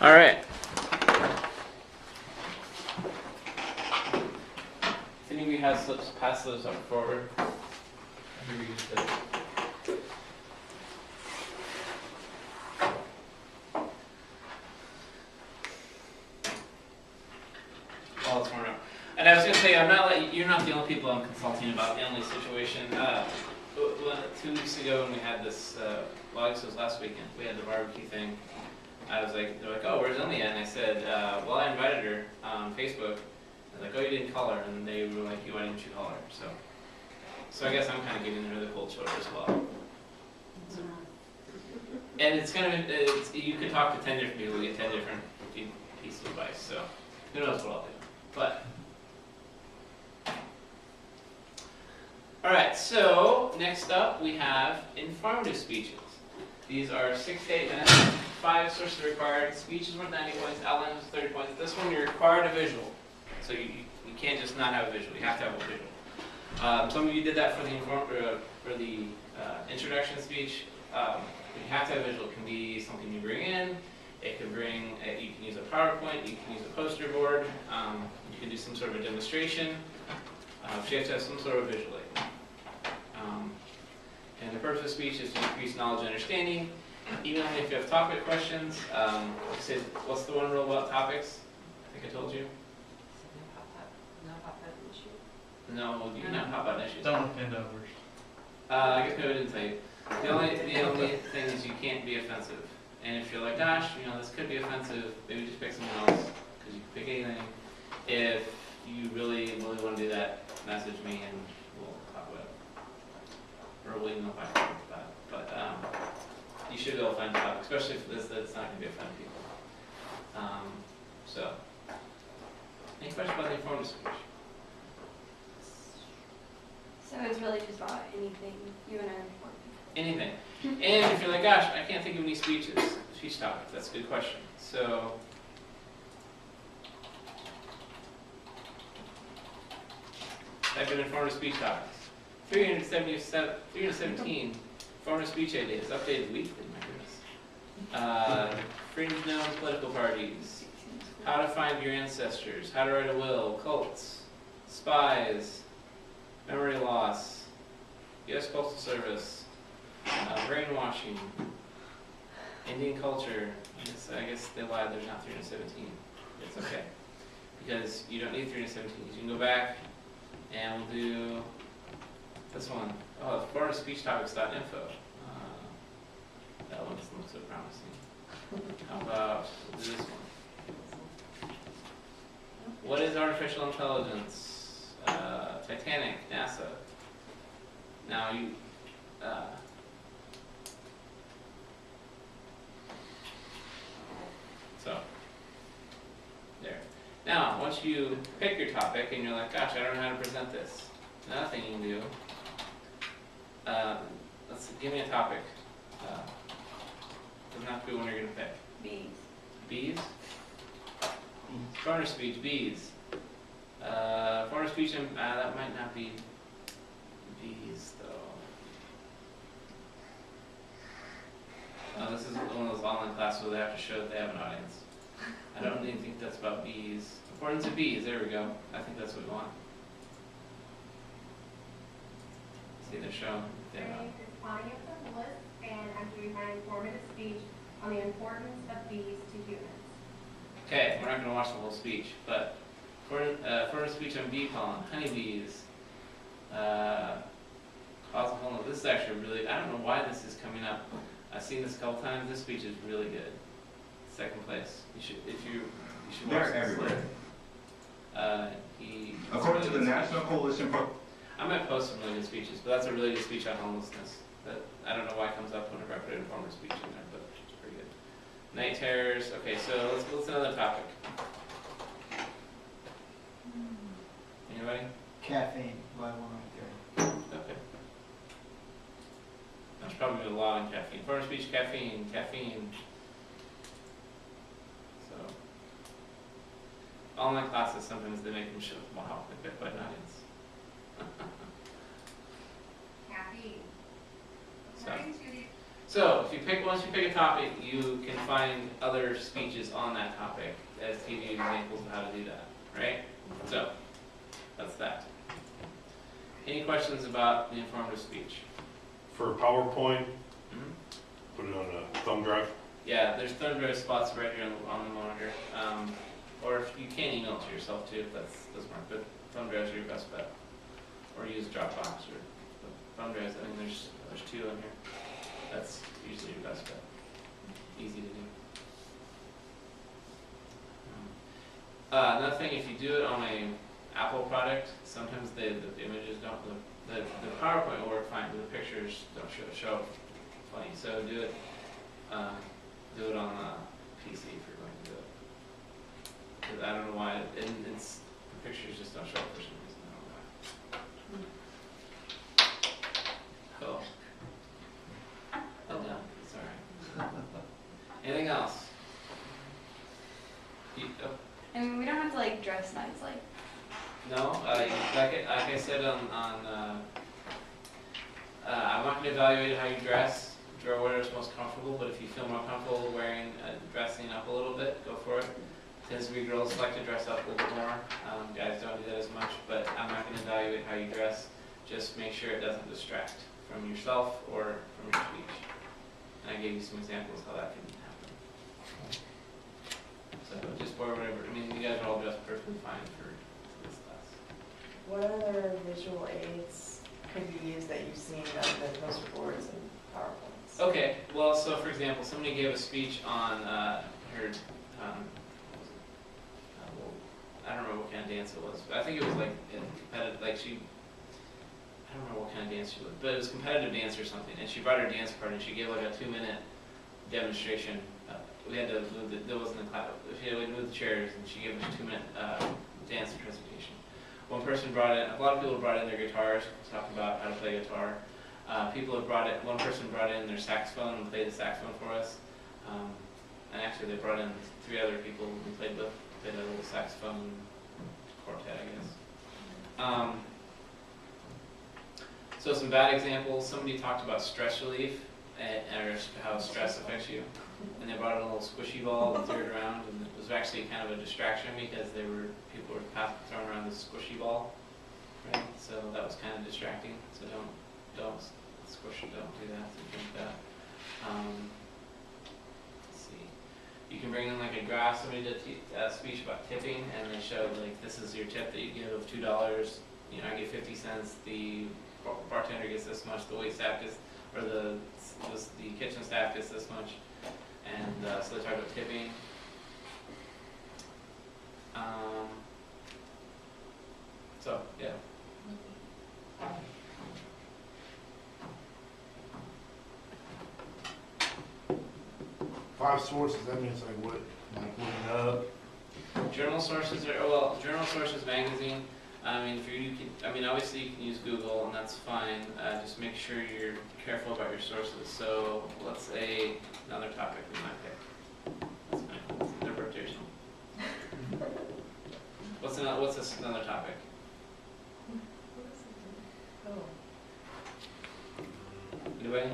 All right. If any of you have slips, pass those up forward. Well, it's worn out. And I was going to say, you're not the only people I'm consulting about the Emily situation. 2 weeks ago when we had this, well, I guess it was last weekend, we had the barbecue thing. I was like, they're like, oh, where's Emily at? And I said, well, I invited her on Facebook. I was like, oh, you didn't call her. And they were like, why didn't you call her? So I guess I'm kind of giving her the cold shoulder as well. So, and it's kind of, you could talk to 10 different people, get 10 different pieces of advice. So who knows what I'll do. But, all right, so next up we have informative speeches. These are 6 to 8 minutes, 5 sources required. Speech is worth 90 points, outline is 30 points. This one you're required a visual. So you can't just not have a visual, you have to have a visual. Some of you did that for the introduction speech. You have to have a visual. It can be something you bring in. It can bring, you can use a PowerPoint, you can use a poster board, you can do some sort of a demonstration. So you have to have some sort of visual aid. And the purpose of speech is to increase knowledge and understanding. Even if you have topic questions, like I said, what's the one rule about topics? I think I told you. No pop-up issue. No, you can have pop-out issues. Don't offend others. I guess maybe I didn't tell you. The only thing is you can't be offensive. And if you're like, gosh, this could be offensive, maybe just pick someone else, because you can pick anything. If you really want to do that, message me and we'll talk about it. Or we'll email if I talk about it. But you should be able to find a topic, especially if that's not going to be offending people. So, any questions about the informative speech? So it's really just about anything you want to inform people. Anything. And if you're like, gosh, I can't think of any speech topics, that's a good question. So, type in informative speech topics. 317 informative speech ideas, updated weekly, my goodness. Fringe known political parties, how to find your ancestors, how to write a will, cults, spies, memory loss, U.S. Postal Service, brainwashing, Indian culture. I guess they lied, there's not 317. It's okay. Because you don't need 317. You can go back and we'll do this one. Oh, foreignspeechtopics.info. That one doesn't look so promising. How about we'll do this one? What is artificial intelligence? Titanic, NASA. Now you, so, there. Now, once you pick your topic and you're like, gosh, I don't know how to present this. Another thing you can do, give me a topic. Doesn't have to be one you're going to pick. Bees. Bees? Foreigner speech, bees. Foreigner speech, that might not be bees, though. This is one of those online classes where they have to show that they have an audience. I don't even think that's about bees. Importance of bees, there we go. I think that's what we want. See, they're showing. It's Claudia from List, and I'm doing my informative speech on the importance of bees to humans. Okay, we're not going to watch the whole speech, but for a speech on bee pollen, honeybees, causal wholeness. This is actually really, I don't know why this is coming up. I've seen this a couple times. This speech is really good. Second place. You should, you should watch They're this. everywhere. According According to the National Coalition for... I might post some really good speeches, but that's a really good speech on homelessness. That I don't know why it comes up whenever I put an informative speech in there, but it's pretty good. Night terrors. Okay, so let's another topic. Anybody? Caffeine, by one right there. Okay. There's probably a lot on caffeine. Foreign speech, caffeine. So, online classes, sometimes they make them show, wow, they've got quite an audience. Caffeine. So, According to the So, once you pick a topic, you can find other speeches on that topic as to give you examples of how to do that, right? So, that's that. Any questions about the informative speech? For PowerPoint, Mhm. put it on a thumb drive. Yeah, there's thumb drive spots right here on the monitor. Or if you can email it to yourself too, if that doesn't work, but thumb drives are your best bet. Or use Dropbox or thumb drives. I mean, there's 2 on here. That's usually your best bet. Easy to do. Another thing, if you do it on a Apple product, sometimes the images don't look, the PowerPoint will work fine, but the pictures don't show up funny. So do it on a PC if you're going to do it. Because I don't know why, the pictures just don't show up for some reason. I don't know why. Cool. And done. It's alright. Anything else? Oh. I mean, we don't have to like dress nice, like. No, like I said I'm not going to evaluate how you dress. Draw whatever's most comfortable, but if you feel more comfortable dressing up a little bit, go for it. Tends to be girls like to dress up a little bit more. Guys don't do that as much, but I'm not going to evaluate how you dress. Just make sure it doesn't distract from yourself or from your speech. And I gave you some examples how that can happen. So just wear whatever. I mean, you guys are all dressed perfectly fine for this class. What other visual aids could be used that you've seen on the poster boards and PowerPoints? Okay, well, so for example, somebody gave a speech on her, I don't remember what kind of dance it was, but I think it was like competitive, I don't remember what kind of dance she was, but it was competitive dance or something, and she brought her dance partner, and she gave like a 2-minute demonstration. We had to move there wasn't a class, she had to move the chairs, and she gave us a 2-minute dance presentation. One person brought in, a lot of people brought in their guitars, talked about how to play guitar. One person brought in their saxophone and played the saxophone for us. And actually they brought in 3 other people we played with. Played a little saxophone quartet, I guess. So some bad examples, somebody talked about stress relief and how stress affects you. And they brought in a little squishy ball and threw it around, and it was actually kind of a distraction because people were throwing around this squishy ball. Right? So that was kind of distracting. So don't squish it, don't do that, something like that. Let's see. You can bring in like a graph. Somebody did a speech about tipping, and they showed like this is your tip that you give of $2. You know, I give 50 cents. The bartender gets this much. The wait staff gets, or the kitchen staff gets this much. And so they talk about tipping. So yeah. 5 sources, that means like what? Like looking up. Journal sources Journal Sources magazine. I mean, obviously you can use Google, and that's fine. Just make sure you're careful about your sources. So let's say another topic we might pick. That's fine. It's interpretation. What's another topic? Oh, Anybody?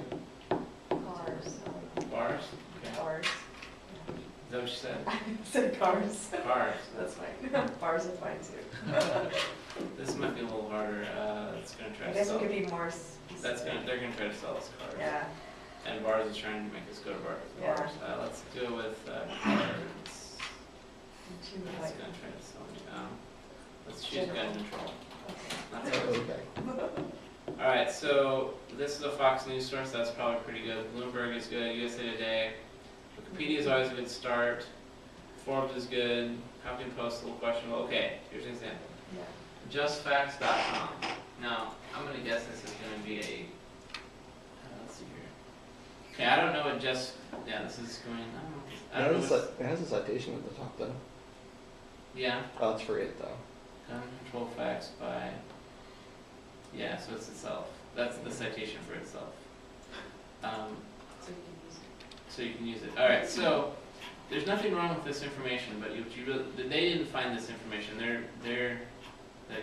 cars. Bars? Okay. Bars. Is that what you said? I said cars. Cars. That's fine. Bars are fine too. This might be a little harder. It's gonna try I to guess sell. we could be more specific. They're gonna try to sell us cars. Yeah. And bars is trying to make us go to bars. Yeah. Let's go with cards. Too That's like. gonna try to sell me. Let's choose gun control. Okay. That's okay. All right. So this is a Fox News source. That's probably pretty good. Bloomberg is good. USA Today. Wikipedia is always a good start. Forbes is good. Huffington Post a little questionable. Okay. Here's an example. Yeah. JustFacts.com. Now I'm gonna guess this is gonna be a. Let's see here. Okay, I don't know what just. Yeah, this is going. I don't know. It has a citation at the top though. Yeah. Oh, it's free though. Gun control facts by. Yeah, so it's itself. That's the citation for itself. So you can use it. All right. So there's nothing wrong with this information, but they didn't find this information. They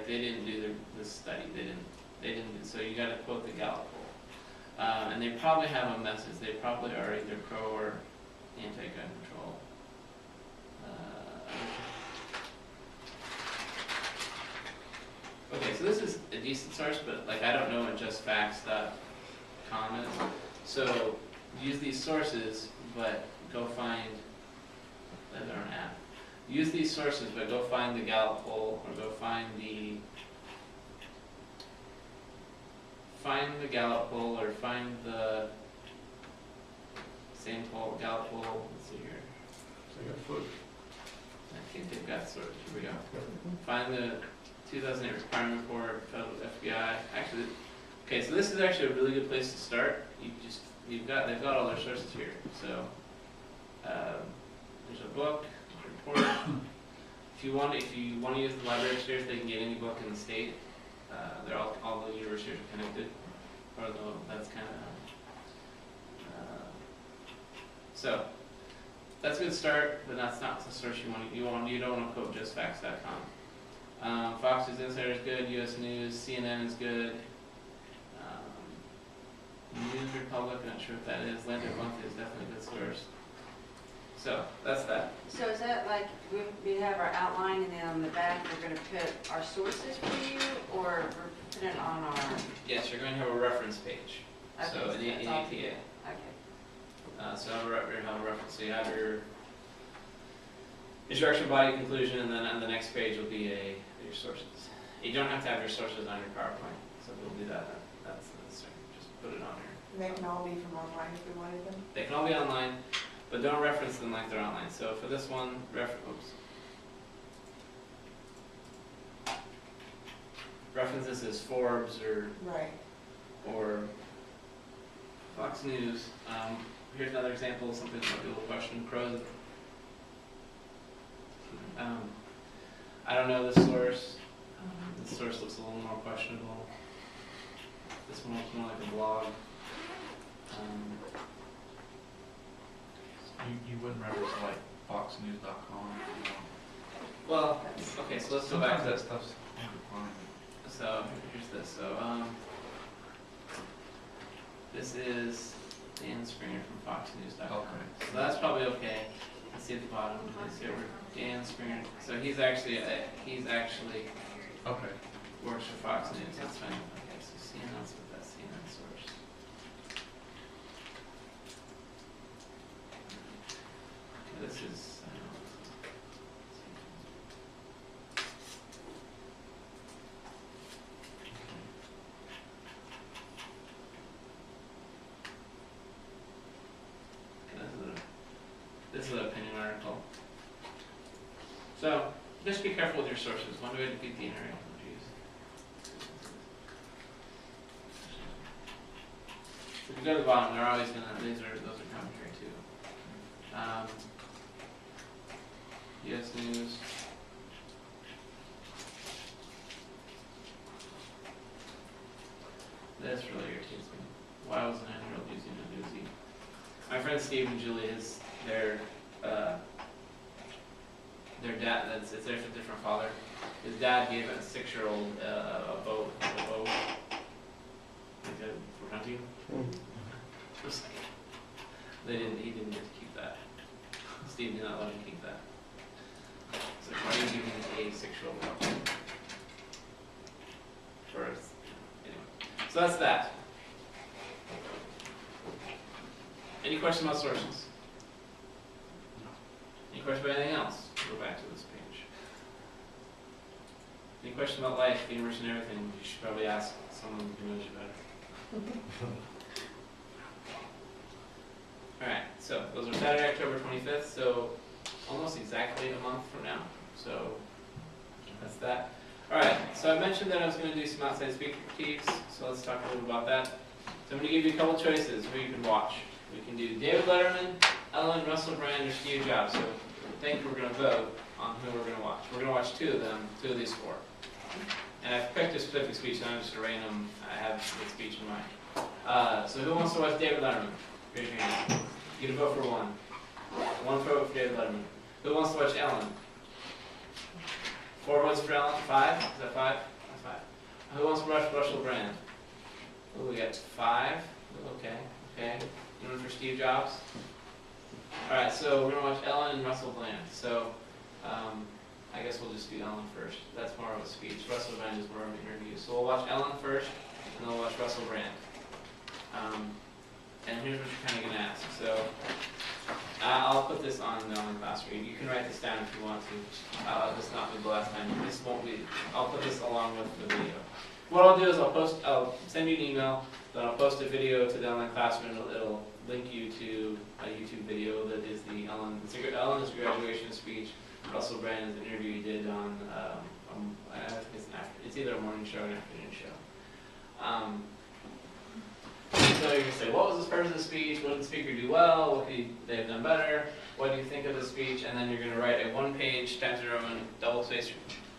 didn't do this study. They didn't. So you got to quote the Gallup poll. And they probably have a message. They probably are either pro or anti-gun control. Okay, so this is a decent source, but like I don't know what justfacts.com is. So use these sources, but go find they're an app. Use these sources, but go find the Gallup poll, or go find the Gallup poll, or find the same poll, Gallup poll. Let's see here. So I got foot. I think they've got sort of. Here we go. Find the 2008 requirement report, federal FBI. Actually, okay, so this is actually a really good place to start. They've got all their sources here. So there's a book, a report. If you want to use the library upstairs, they can get any book in the state. They're all the universities are connected, although that's kind of so. That's a good start, but that's not the source you want. You don't want to quote justfacts.com. Fox News Insider is good. U.S. News, CNN is good. News Republic, not sure what that is. Atlantic Monthly is definitely a good source. So that's that. So is that like we have our outline and then on the back we're going to put our sources for you, or we're putting it on our? Yes, you're going to have a reference page. Okay, So in the that's all. ATA. Okay. So have a reference. So you have your introduction, body, conclusion, and then on the next page will be your sources. You don't have to have your sources on your PowerPoint, so we'll do that. That's necessary. Just put it on here. And they can all be from online if we wanted them. They can all be online, but don't reference them like they're online. So for this one, reference this as Forbes Right. or Fox News. Here's another example of something that might be a little question. Pros. I don't know the source. This source looks a little more questionable. This one looks more like a blog. You wouldn't reference like foxnews.com. Well, okay, so let's go back to that stuff's underdefined. So here's this. So this is Dan Springer from FoxNews.com. Okay. So that's probably okay. Let's see at the bottom. Let's see over Dan Springer. So he's actually Okay. works for Fox News. That's fine. Okay, so CNN's with that CNN source. Okay, this is. This is an opinion article. So just be careful with your sources. When do we defeat the internet? If you go to the bottom, they're always gonna. Those are commentary too. U.S. News. This really irritates me. Why was a 9-year-old using a Newsy? My friend Steve and Julie their dad, it's their different father. His dad gave a 6-year-old a bow for hunting. Just like, he didn't get to keep that. Steve did not let him keep that. So why are you giving a 6-year-old bow? Anyway, so that's that. Any questions about sources? Any questions about anything else? We'll go back to this page. Any questions about life, the universe, and everything? You should probably ask someone who knows you better. Alright, so those are Saturday, October 25th, so almost exactly a month from now. So that's that. Alright, so I mentioned that I was going to do some outside speaker critiques, so let's talk a little about that. So I'm going to give you a couple choices who you can watch. We can do David Letterman, Ellen, Russell Brand, or Steve Jobs. So I think we're going to vote on who we're going to watch. We're going to watch two of these four. And I've picked a specific speech, so I'm just random. I have the speech in mind. So who wants to watch David Letterman? Raise your hand. You can vote for one. One vote for David Letterman. Who wants to watch Ellen? 4 votes for Ellen. 5? Is that 5? That's 5. Who wants to watch Russell Brand? Oh, we got 5. Okay, okay. You one for Steve Jobs? Alright, so we're gonna watch Ellen and Russell Brand. So, I guess we'll just do Ellen first. That's more of a speech. Russell Brand is more of an interview. So we'll watch Ellen first, and then we'll watch Russell Brand. And here's what you're kind of gonna ask. So, I'll put this on the Ellen Classroom. You can write this down if you want to. This not be the last time. This won't be. I'll put this along with the video. What I'll do is I'll send you an email, then I'll post a video to the online classroom. It'll link you to a YouTube video that is the Ellen's graduation speech. Russell Brand's interview he did on, I think it's either a morning show or an afternoon show. So you're going to say, what was the purpose of the speech? What did the speaker do well? What could they have done better? What do you think of the speech? And then you're going to write a one-page Times New Roman double-spaced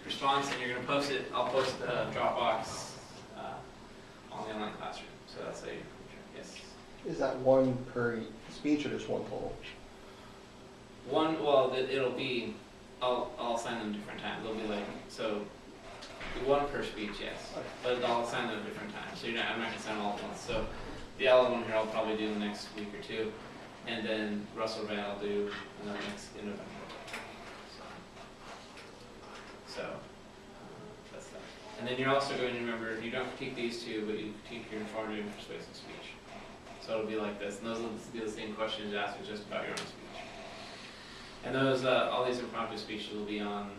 response, and you're going to post it. I'll post the Dropbox on the online classroom. So that's a yes. Is that one per speech or just one total? One. Well, it'll be. I'll assign them different times. They'll be like so. One per speech, yes, but I'll assign them different times. So I'm not going to assign them all at once. So the Ellen one here I'll probably do in the next week or two, and then Russell Brand I'll do in November. So that's that. And then you're also going to remember you don't critique these two, but you critique your informative and persuasive speech. So it'll be like this, and those will be the same questions asked just about your own speech. And those all these impromptu speeches will be on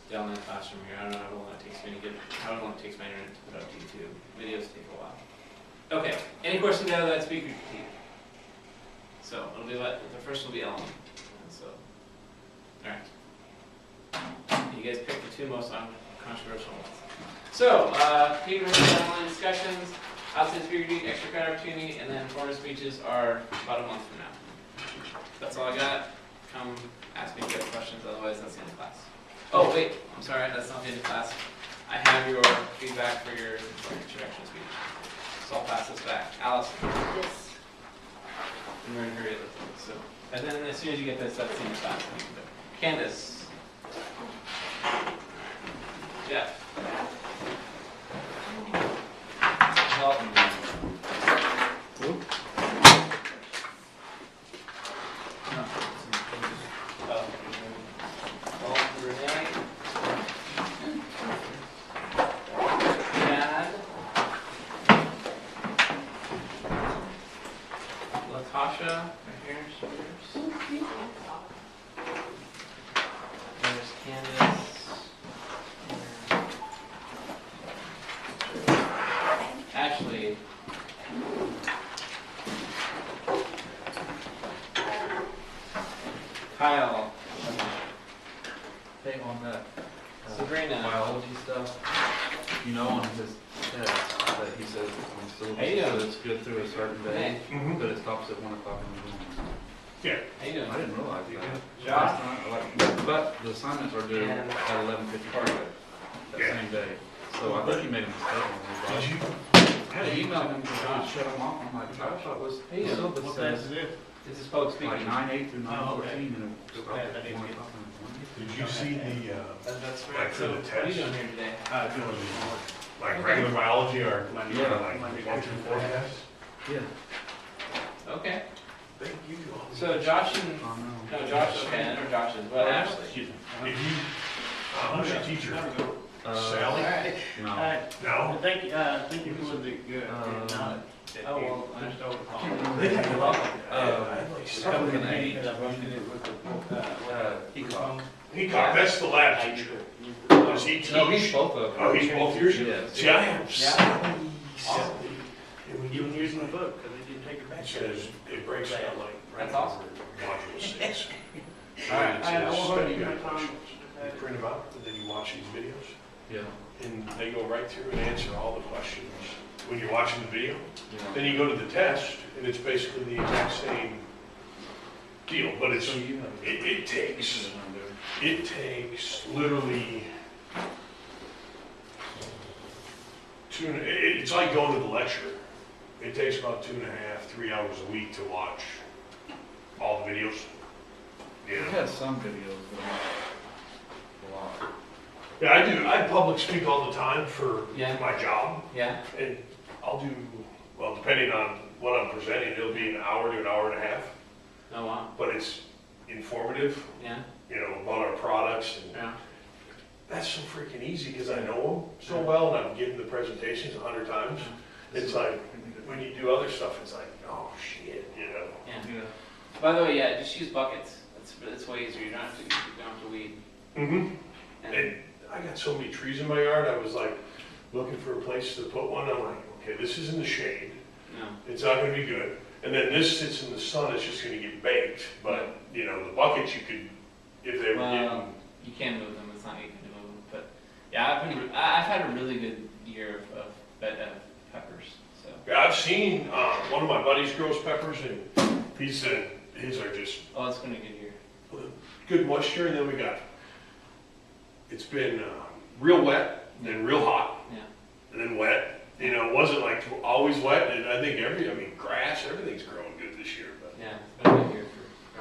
the online classroom here. I don't know how long it takes me to get, how long it takes my internet to put up to YouTube. Videos take a while. Okay, any questions out of that speaker critique? So it'll be the first will be Ellen. So, all right. You guys pick the two most controversial ones. So, Peter mentioned online discussions, outside speaker critique, extra credit opportunity, and then formal speeches are about a month from now. That's all I got. Come ask me if you have questions, otherwise that's the end of class. Oh, wait, I'm sorry, that's not the end of class. I have your feedback for your introduction speech. So I'll pass this back. Allison. Yes. And we're in a hurry. So, and then as soon as you get this, that's the end of class. Candace. Jeff. Dalton. Renee. Dad. Latasha, right here, shoulders. There's Candace. Ashley. Kyle. Hey, on that Sabrina. biology stuff, you know, on his test that he says on How you syllabus doing? that it's good through a certain day, but it stops at 1 o'clock in the morning. Yeah. How you doing? I didn't realize that. Josh? But the assignments are due at 11:55 that Yeah. same day. So I think he made a mistake on his. Did you? I had to email him to shut him off. I'm like, Josh, I was, Hey, the syllabus says This is public like speaking. 9/8 through 9/14, and it stopped Okay, I at didn't 1 get- o'clock in the morning. Did you see the, That's like right. for So, the what are you test? doing here today? Doing like regular biology or Yeah. like 1 through 4 tests? Yeah. Okay. Thank you. So Josh and, I know. no, Josh, okay, I know Josh's, but Ashley. If you, who's your teacher? Sally? Alright. No. No? Thank you for the good. Oh, well, I just over. You're welcome. Something with an H. Peacock. Peacock, that's the lab teacher. Does he teach? No, he's both of them. Oh, he's both yours? Yes. See, I have Sally. Awesome. You were using the book, because they didn't take it back. It says, it breaks down like. That's awesome. Module 6. Alright. I won't hold you Study my guide time. questions. You print them out, and then you watch these videos, Yeah. and they go right through and answer all the questions when you're watching the video. Yeah. Then you go to the test, and it's basically the exact same deal, but it's, So you have. it takes literally it's like going to the lecture. It takes about 2.5, 3 hours a week to watch all the videos. He Yeah. has some videos, but not a lot. Yeah, I do. I public speak all the time for Yeah. my job, Yeah, and I'll do, well, depending on what I'm presenting, it'll be an hour to an hour and a half, Oh, wow. but it's informative, Yeah, you know, about our products, and yeah. that's so freaking easy, because I know them so well, and I've given the presentations 100 times. It's like, when you do other stuff, it's like, oh, shit, you know? Yeah. By the way, yeah, just use buckets. That's way easier. You don't have to weed. Mm-hmm. And And I got so many trees in my yard, I was like, looking for a place to put one, I'm like, okay, this is in the shade, no. it's not gonna be good. And then this sits in the sun, it's just gonna get baked, but, you know, the buckets you could, if they were Well, getting, you can move them. It's not you can move them. But yeah, I've had a really good year of peppers. So yeah, I've seen, one of my buddies grows peppers, and he said, his are just oh, it's been a good year. good moisture, and then we got, it's been, real wet, then real hot, Yeah. and then wet. You know, it wasn't like always wet, and I think grass, everything's growing good this year, but. Yeah, it's been a good year for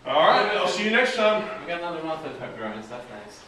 growing. All right, I'll see you next time. We got another month of pepper growing. So that's nice.